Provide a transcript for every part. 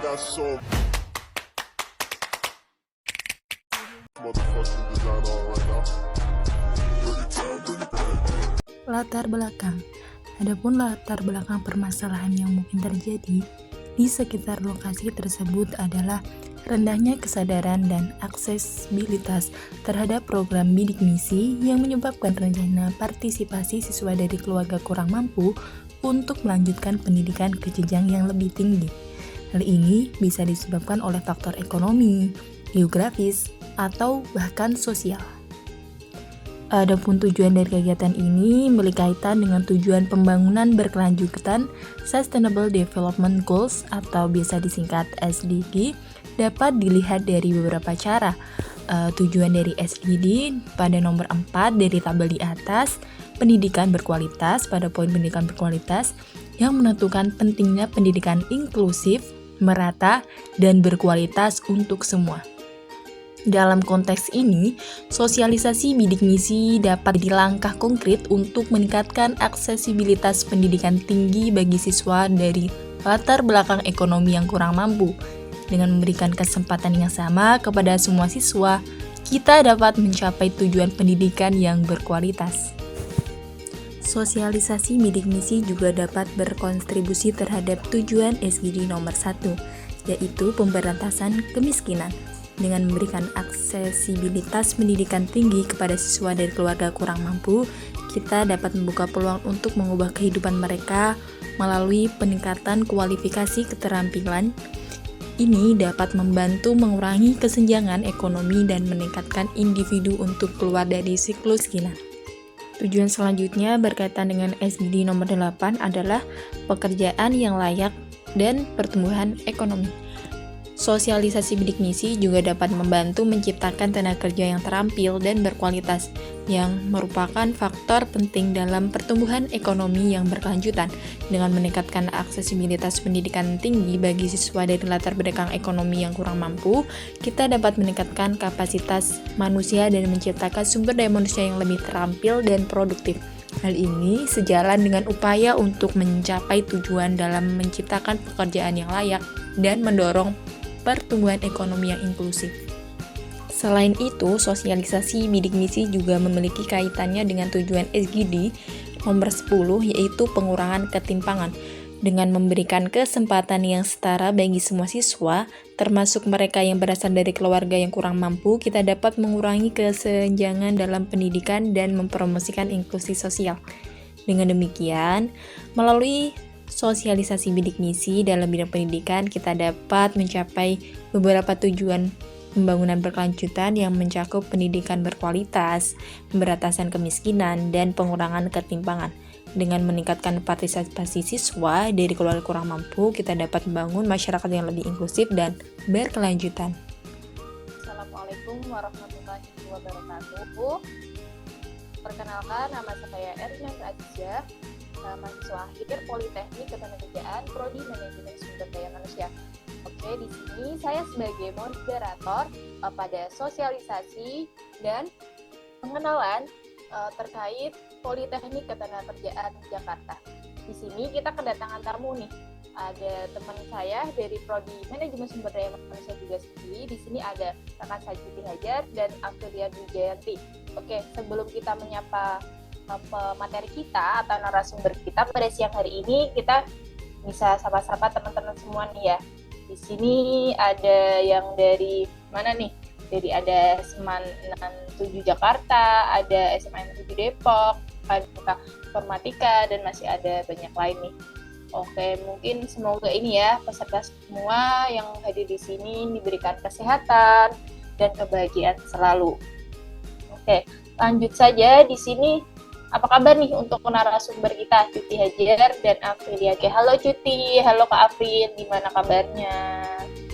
got some motherfucking design on right now. Latar belakang. Adapun latar belakang permasalahan yang mungkin terjadi di sekitar lokasi tersebut adalah rendahnya kesadaran dan aksesibilitas terhadap program bidik misi yang menyebabkan rencana partisipasi siswa dari keluarga kurang mampu untuk melanjutkan pendidikan ke jenjang yang lebih tinggi. Hal ini bisa disebabkan oleh faktor ekonomi, geografis, atau bahkan sosial. Adapun tujuan dari kegiatan ini memiliki kaitan dengan tujuan pembangunan berkelanjutan Sustainable Development Goals atau biasa disingkat SDG dapat dilihat dari beberapa cara. Tujuan dari SDG pada nomor 4 dari tabel di atas, pendidikan berkualitas pada poin pendidikan berkualitas yang menentukan pentingnya pendidikan inklusif, merata, dan berkualitas untuk semua. Dalam konteks ini, sosialisasi bidik misi dapat jadi langkah konkret untuk meningkatkan aksesibilitas pendidikan tinggi bagi siswa dari latar belakang ekonomi yang kurang mampu. Dengan memberikan kesempatan yang sama kepada semua siswa, kita dapat mencapai tujuan pendidikan yang berkualitas. Sosialisasi bidik misi juga dapat berkontribusi terhadap tujuan SDG nomor 1, yaitu pemberantasan kemiskinan. Dengan memberikan aksesibilitas pendidikan tinggi kepada siswa dari keluarga kurang mampu, kita dapat membuka peluang untuk mengubah kehidupan mereka melalui peningkatan kualifikasi keterampilan. Ini dapat membantu mengurangi kesenjangan ekonomi dan meningkatkan individu untuk keluar dari siklus kemiskinan. Tujuan selanjutnya berkaitan dengan SDG nomor 8 adalah pekerjaan yang layak dan pertumbuhan ekonomi. Sosialisasi bidik misi juga dapat membantu menciptakan tenaga kerja yang terampil dan berkualitas, yang merupakan faktor penting dalam pertumbuhan ekonomi yang berkelanjutan. Dengan meningkatkan aksesibilitas pendidikan tinggi bagi siswa dari latar belakang ekonomi yang kurang mampu, kita dapat meningkatkan kapasitas manusia dan menciptakan sumber daya manusia yang lebih terampil dan produktif. Hal ini sejalan dengan upaya untuk mencapai tujuan dalam menciptakan pekerjaan yang layak dan mendorong pertumbuhan ekonomi yang inklusif. Selain itu, sosialisasi bidik misi juga memiliki kaitannya dengan tujuan SDG nomor 10, yaitu pengurangan ketimpangan. Dengan memberikan kesempatan yang setara bagi semua siswa, termasuk mereka yang berasal dari keluarga yang kurang mampu, kita dapat mengurangi kesenjangan dalam pendidikan dan mempromosikan inklusi sosial. Dengan demikian, melalui sosialisasi bidik misi dalam bidang pendidikan, kita dapat mencapai beberapa tujuan pembangunan berkelanjutan yang mencakup pendidikan berkualitas, pemberantasan kemiskinan, dan pengurangan ketimpangan. Dengan meningkatkan partisipasi siswa dari keluarga kurang mampu, kita dapat membangun masyarakat yang lebih inklusif dan berkelanjutan. Assalamualaikum warahmatullahi wabarakatuh. Perkenalkan, nama saya Erina Azizah, mahasiswa akhir Politeknik Ketenagakerjaan Prodi Manajemen Sumber Daya Manusia. Oke, di sini saya sebagai moderator pada sosialisasi dan pengenalan terkait Politeknik Ketenagakerjaan Jakarta. Di sini kita kedatangan tamu nih. Ada teman saya dari Prodi Manajemen Sumber Daya Manusia juga sendiri. Di sini ada rekan saya Siti Hajar dan Aprilia Wijayanti. Oke, sebelum kita menyapa materi kita atau narasumber kita pada siang hari ini, kita bisa sapa-sapa teman-teman semua nih ya. Di sini ada yang dari mana nih? Jadi ada SMA 67 Jakarta, ada SMA 7 Depok, ada Informatika, dan masih ada banyak lain nih. Oke, mungkin semoga ini ya peserta semua yang hadir di sini diberikan kesehatan dan kebahagiaan selalu. Oke, lanjut saja di sini. Apa kabar nih untuk narasumber kita, Cuti Hajar dan Aprilia? Halo Cuti, halo Kak April, gimana kabarnya?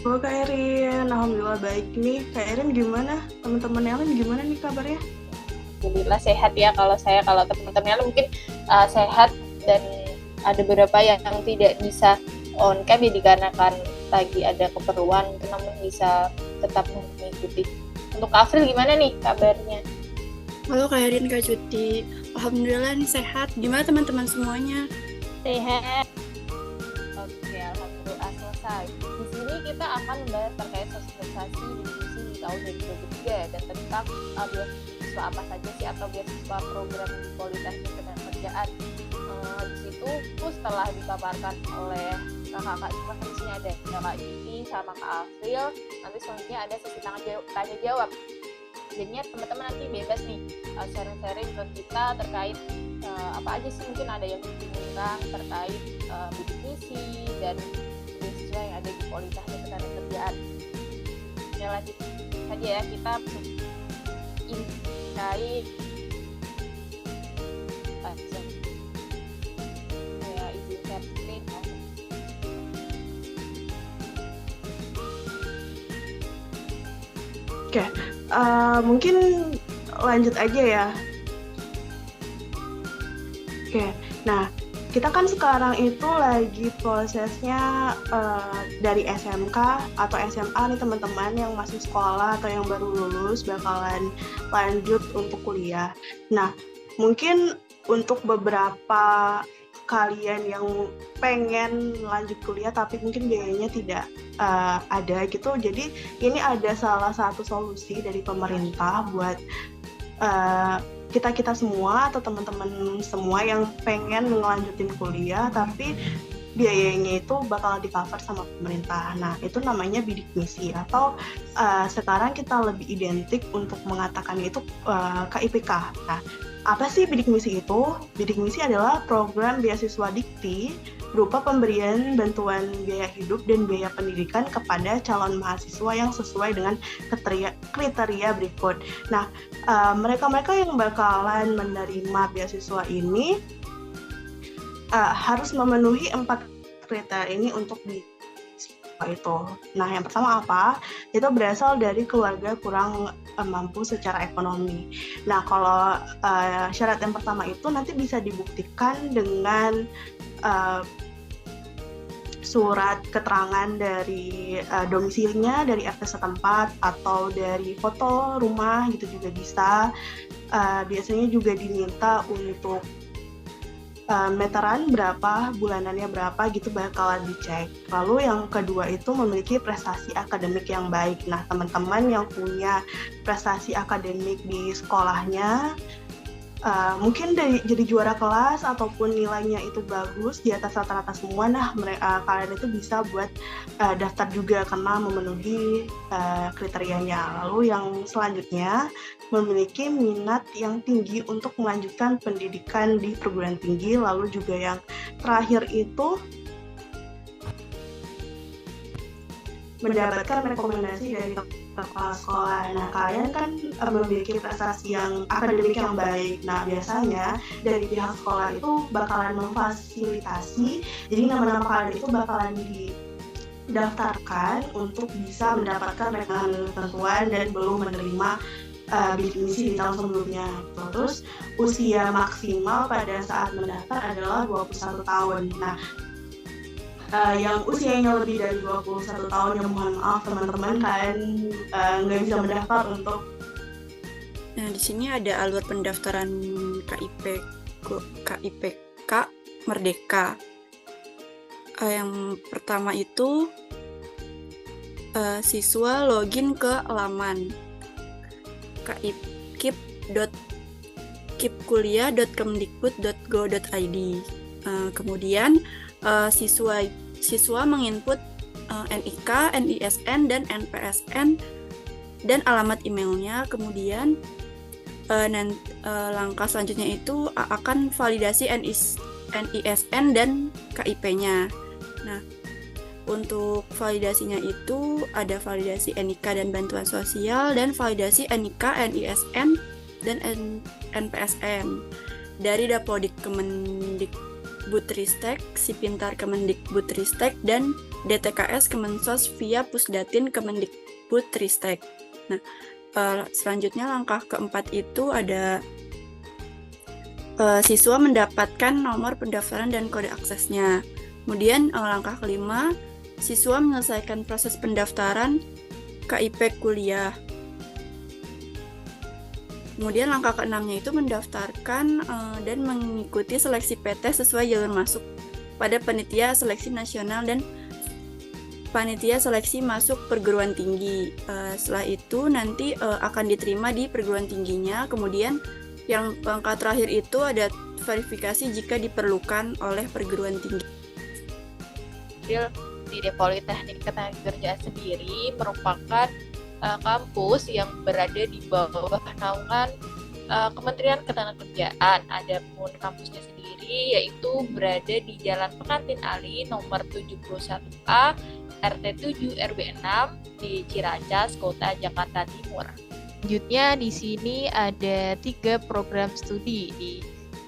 Halo Kak Erin, alhamdulillah baik nih. Kak Erin gimana? Teman-teman yang lain gimana nih kabarnya? Alhamdulillah sehat ya. Kalau teman-teman yang lain mungkin sehat, dan ada beberapa yang tidak bisa on cam ya dikarenakan lagi ada keperluan, namun bisa tetap mengikuti. Untuk Kak April gimana nih kabarnya? Halo Kak Erin, Kak Cuti. Alhamdulillah nih sehat. Gimana teman-teman semuanya? Sehat. Oke, alhamdulillah selesai. Di sini akan membahas terkait sosialisasi bidik misi di tahun 2023 dan tentang beasiswa apa saja sih atau beasiswa program di Politeknik Ketenagakerjaan. Di situ setelah dipaparkan oleh kakak-kakak semua, di sini ada Kak Yuti sama Kak Afril. Nanti selanjutnya ada sesi tanya jawab. Jadinya teman-teman nanti bebas nih sharing-sharing ke kita terkait apa aja sih mungkin ada yang dibingungkan terkait bidik misi dan beasiswa yang ada di Politeknik Ketenagakerjaan. Ya lanjut saja ya, kita terkait saya izin share screen. Oke, mungkin lanjut aja ya. Oke, nah kita kan sekarang itu lagi prosesnya dari SMK atau SMA nih teman-teman yang masih sekolah atau yang baru lulus bakalan lanjut untuk kuliah. Nah, mungkin untuk beberapa kalian yang pengen lanjut kuliah tapi mungkin biayanya tidak ada gitu, jadi ini ada salah satu solusi dari pemerintah buat kita semua atau teman-teman semua yang pengen ngelanjutin kuliah tapi biayanya itu bakal di-cover sama pemerintah. Nah, itu namanya bidik misi atau sekarang kita lebih identik untuk mengatakan itu KIPK. Nah, apa sih bidik misi itu? Bidik misi adalah program beasiswa dikti berupa pemberian bantuan biaya hidup dan biaya pendidikan kepada calon mahasiswa yang sesuai dengan kriteria berikut. Nah, mereka-mereka yang bakalan menerima beasiswa ini harus memenuhi 4 kriteria ini untuk itu. Nah, yang pertama apa? Itu berasal dari keluarga kurang mampu secara ekonomi. Nah, kalau syarat yang pertama itu nanti bisa dibuktikan dengan surat keterangan dari domisilinya, dari RT setempat, atau dari foto rumah gitu juga bisa. Biasanya juga diminta untuk meteran berapa, bulanannya berapa gitu bakalan dicek. Lalu yang kedua itu memiliki prestasi akademik yang baik. Nah, teman-teman yang punya prestasi akademik di sekolahnya mungkin jadi juara kelas ataupun nilainya itu bagus di atas rata-rata semua, nah kalian itu bisa buat daftar juga karena memenuhi kriterianya. Lalu yang selanjutnya memiliki minat yang tinggi untuk melanjutkan pendidikan di perguruan tinggi. Lalu juga yang terakhir itu mendapatkan rekomendasi dari kepala sekolah. Nah, kalian kan memiliki prestasi yang akademik yang baik. Nah, biasanya dari pihak sekolah itu bakalan memfasilitasi, jadi nama-nama kalian itu bakalan didaftarkan untuk bisa mendapatkan ketentuan dan belum menerima bidik misi di tahun sebelumnya. Terus usia maksimal pada saat mendaftar adalah 21 tahun. Nah, yang usianya lebih dari 21 tahun, yang mohon maaf teman-teman, kalian nggak bisa mendaftar untuk. Nah, di sini ada alur pendaftaran KIPK Merdeka. Yang pertama itu siswa login ke laman kipkuliah.kemdikbud.go.id. Kemudian siswa menginput NIK, NISN, dan NPSN dan alamat emailnya. Kemudian langkah selanjutnya itu akan validasi NISN dan KIP-nya. Nah, untuk validasinya itu ada validasi NIK dan bantuan sosial dan validasi NIK, NISN, dan NPSN dari Dapodik Kemendikbudristek, Sipintar Kemendikbudristek, dan DTKS Kemensos via Pusdatin Kemendikbudristek. Nah, selanjutnya langkah keempat itu ada siswa mendapatkan nomor pendaftaran dan kode aksesnya. Kemudian langkah kelima, siswa menyelesaikan proses pendaftaran KIP kuliah. Kemudian langkah keenamnya itu mendaftarkan dan mengikuti seleksi PT sesuai jalur masuk pada Panitia Seleksi Nasional dan panitia seleksi masuk perguruan tinggi. Setelah itu nanti akan diterima di perguruan tingginya. Kemudian yang langkah terakhir itu ada verifikasi jika diperlukan oleh perguruan tinggi. Di Politeknik Ketenagakerjaan sendiri merupakan kampus yang berada di bawah naungan Kementerian Ketenagakerjaan. Adapun kampusnya sendiri yaitu berada di Jalan Pengantin Ali nomor 71A RT 7 RW 6 di Ciracas, Kota Jakarta Timur. Selanjutnya di sini ada 3 program studi di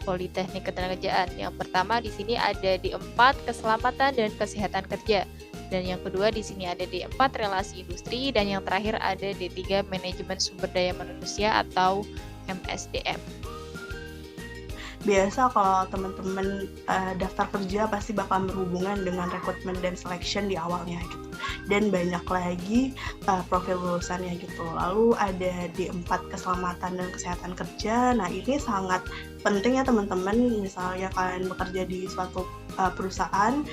Politeknik Ketenagakerjaan. Yang pertama di sini ada D4 Keselamatan dan Kesehatan Kerja. Dan yang kedua di sini ada D4 Relasi Industri, dan yang terakhir ada D3 Manajemen Sumber Daya Manusia atau MSDM. Biasa kalau teman-teman daftar kerja pasti bakal berhubungan dengan rekrutmen dan selection di awalnya gitu. Dan banyak lagi profil lulusannya gitu. Lalu ada D4 Keselamatan dan Kesehatan Kerja. Nah, ini sangat penting ya teman-teman. Misalnya kalian bekerja di suatu perusahaan,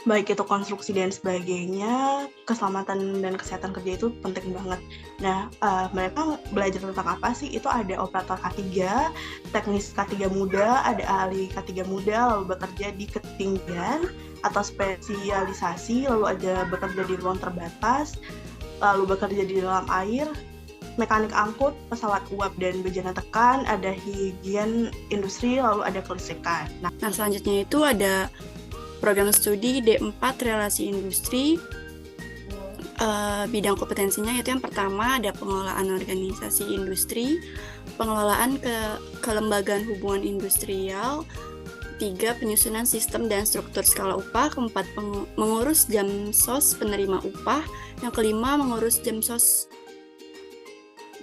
baik itu konstruksi dan sebagainya, keselamatan dan kesehatan kerja itu penting banget. Nah, mereka belajar tentang apa sih? Itu ada operator K3, teknis K3 muda, ada ahli K3 muda, lalu bekerja di ketinggian atau spesialisasi, lalu ada bekerja di ruang terbatas, lalu bekerja di dalam air, mekanik angkut, pesawat uap dan bejana tekan, ada higien industri, lalu ada kelistrikan. Nah, selanjutnya itu ada program studi D4 Relasi Industri. Bidang kompetensinya yaitu yang pertama ada pengelolaan organisasi industri, pengelolaan kelembagaan hubungan industrial, 3 penyusunan sistem dan struktur skala upah, keempat mengurus jam sos penerima upah, yang kelima mengurus jam sos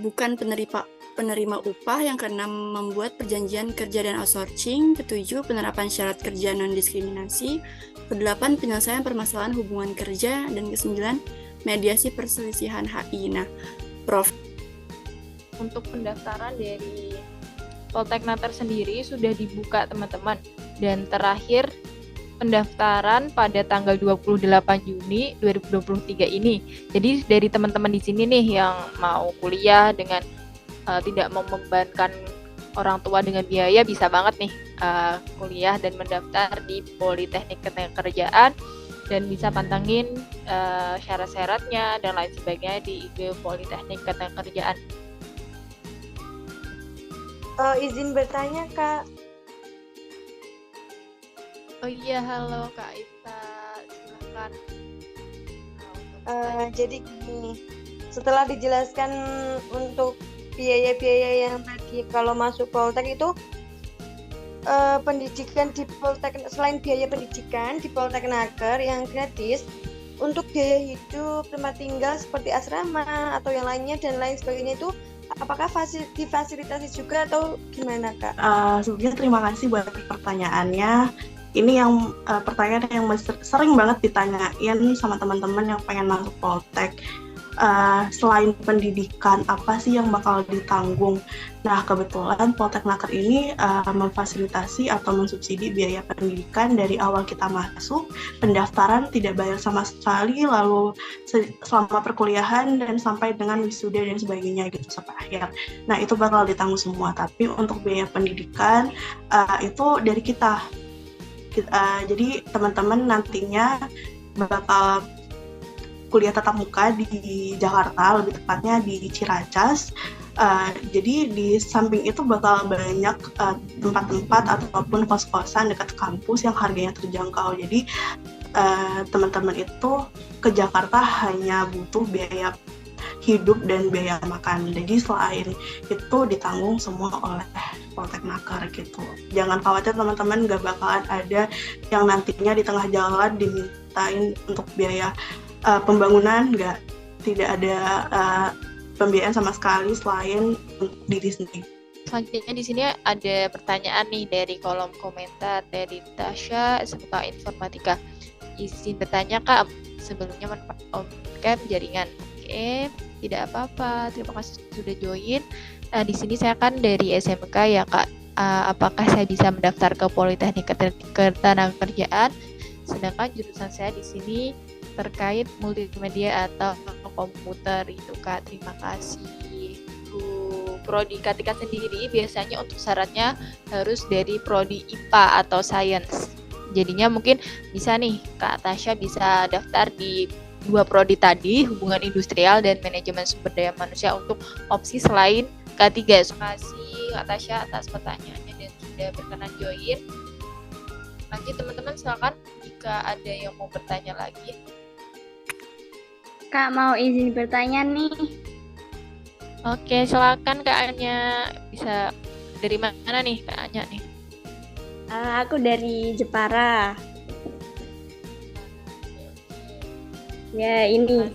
bukan penerima upah, yang keenam membuat perjanjian kerja dan outsourcing, ketujuh penerapan syarat kerja non-diskriminasi, kedelapan penyelesaian permasalahan hubungan kerja, dan kesembilan mediasi perselisihan HI. Nah, Prof. Untuk pendaftaran dari Polteknaker sendiri sudah dibuka teman-teman, dan terakhir pendaftaran pada tanggal 28 Juni 2023 ini. Jadi dari teman-teman di sini nih yang mau kuliah dengan tidak membebankan orang tua dengan biaya, bisa banget nih kuliah dan mendaftar di Politeknik Ketenagakerjaan, dan bisa pantengin syarat-syaratnya dan lain sebagainya di IG Politeknik Ketenagakerjaan. Izin bertanya, Kak. Oh iya, halo Kak Ita, silakan. Jadi gini, setelah dijelaskan untuk biaya-biaya yang tadi kalau masuk Poltek itu pendidikan di Poltek, selain biaya pendidikan di Polteknaker yang gratis, untuk biaya hidup, tempat tinggal seperti asrama atau yang lainnya dan lain sebagainya itu apakah difasilitasi juga atau gimana, Kak? Sebelumnya terima kasih buat pertanyaannya. Ini yang pertanyaan yang sering banget ditanyain sama teman-teman yang pengen masuk Poltek. Selain pendidikan, apa sih yang bakal ditanggung? Nah, kebetulan Polteknaker ini memfasilitasi atau mensubsidi biaya pendidikan dari awal kita masuk, pendaftaran tidak bayar sama sekali, lalu selama perkuliahan dan sampai dengan wisuda dan sebagainya gitu sampai akhir. Nah, itu bakal ditanggung semua. Tapi untuk biaya pendidikan itu dari kita. Jadi teman-teman nantinya bakal kuliah tatap muka di Jakarta, lebih tepatnya di Ciracas. Jadi di samping itu bakal banyak tempat-tempat ataupun kos-kosan dekat kampus yang harganya terjangkau. Jadi teman-teman itu ke Jakarta hanya butuh biaya hidup dan biaya makan. Jadi selain itu ditanggung semua oleh Polteknaker gitu. Jangan khawatir teman-teman, nggak bakalan ada yang nantinya di tengah jalan dimintain untuk biaya pembangunan, tidak ada pembiayaan sama sekali selain untuk diri sendiri. Selanjutnya di sini ada pertanyaan nih dari kolom komentar dari Tasya SMK Informatika. Izin bertanya Kak, sebelumnya on-cam jaringan. Oke, tidak apa-apa. Terima kasih sudah join. Nah, di sini saya kan dari SMK ya Kak. Apakah saya bisa mendaftar ke Politeknik Ketenagakerjaan? Sedangkan jurusan saya di sini terkait multimedia atau komputer itu Kak. Terima kasih. Prodi Katika sendiri biasanya untuk syaratnya harus dari prodi IPA atau Science. Jadinya mungkin bisa nih Kak Tasya bisa daftar di 2 prodi tadi, hubungan industrial dan manajemen sumber daya manusia untuk opsi selain K3. Terima kasih Kak Tasya atas pertanyaannya dan sudah berkenan join. Lanjut teman-teman, silakan jika ada yang mau bertanya lagi. Kak mau izin bertanya nih. Oke, silakan Kak Anya. Bisa dari mana nih Kak Anya nih? Aku dari Jepara. Ya ini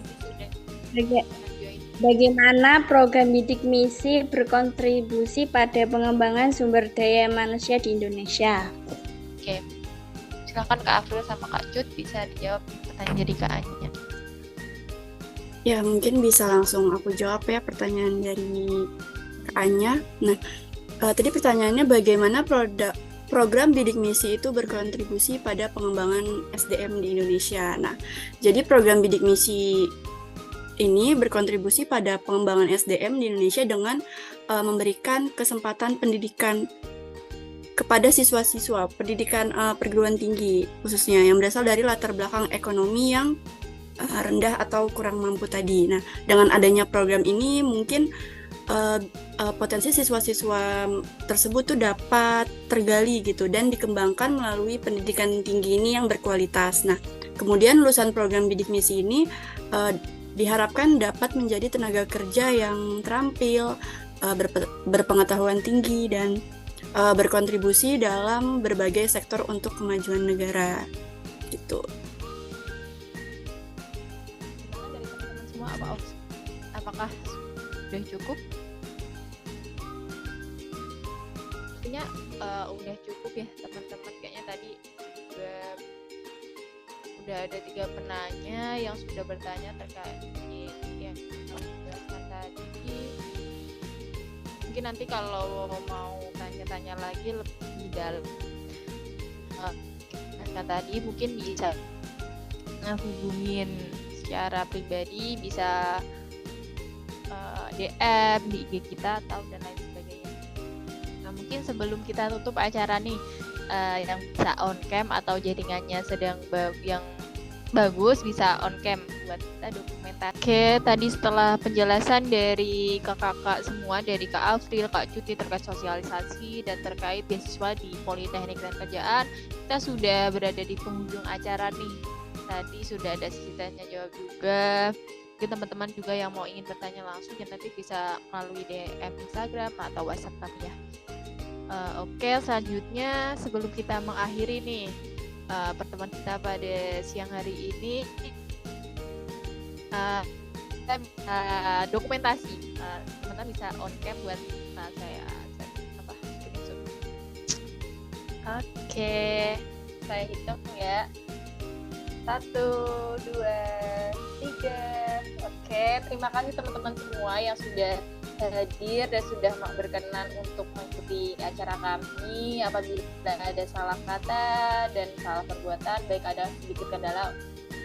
bagaimana program bidik misi berkontribusi pada pengembangan sumber daya manusia di Indonesia? Oke, silakan Kak Afril sama Kak Cut bisa dijawab pertanyaan dari Kak Anya. Ya, mungkin bisa langsung aku jawab ya pertanyaan dari Kak Anya. Nah, tadi pertanyaannya bagaimana program bidik misi itu berkontribusi pada pengembangan SDM di Indonesia. Nah, jadi program bidik misi ini berkontribusi pada pengembangan SDM di Indonesia dengan memberikan kesempatan pendidikan kepada siswa-siswa pendidikan perguruan tinggi khususnya yang berasal dari latar belakang ekonomi yang rendah atau kurang mampu tadi. Nah, dengan adanya program ini mungkin potensi siswa-siswa tersebut tuh dapat tergali gitu dan dikembangkan melalui pendidikan tinggi ini yang berkualitas. Nah, kemudian lulusan program bidik misi ini diharapkan dapat menjadi tenaga kerja yang terampil, berpengetahuan tinggi dan berkontribusi dalam berbagai sektor untuk kemajuan negara gitu. Apakah sudah cukup? Artinya udah cukup ya teman-teman, kayaknya tadi udah ada 3 penanya yang sudah bertanya terkait yang dijelaskan tadi. Mungkin nanti kalau mau tanya-tanya lagi lebih dalam tadi mungkin bisa hubungin secara pribadi, bisa DM di IG kita atau dan lain sebagainya. Nah, mungkin sebelum kita tutup acara nih, yang bisa on cam atau jaringannya sedang yang bagus bisa on cam buat kita dokumentasi. Oke, tadi setelah penjelasan dari kakak-kakak semua, dari Kak Afril, Kak Cuti terkait sosialisasi dan terkait beasiswa di Politeknik dan Kerjaan, kita sudah berada di penghujung acara nih. Tadi sudah ada sesi tanya jawab juga. Mungkin teman-teman juga yang mau ingin bertanya langsung ya nanti bisa melalui DM Instagram atau WhatsApp kami ya. Oke, selanjutnya sebelum kita mengakhiri nih pertemuan kita pada siang hari ini, kita bisa dokumentasi. Teman-teman bisa on cam buat saya screenshot. Oke, saya hitung ya. 1, 2, 3. Oke, terima kasih teman-teman semua yang sudah hadir dan sudah berkenan untuk mengikuti acara kami. Apabila ada salah kata dan salah perbuatan, baik ada sedikit kendala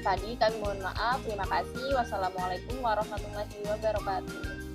tadi, kami mohon maaf. Terima kasih. Wassalamualaikum warahmatullahi wabarakatuh.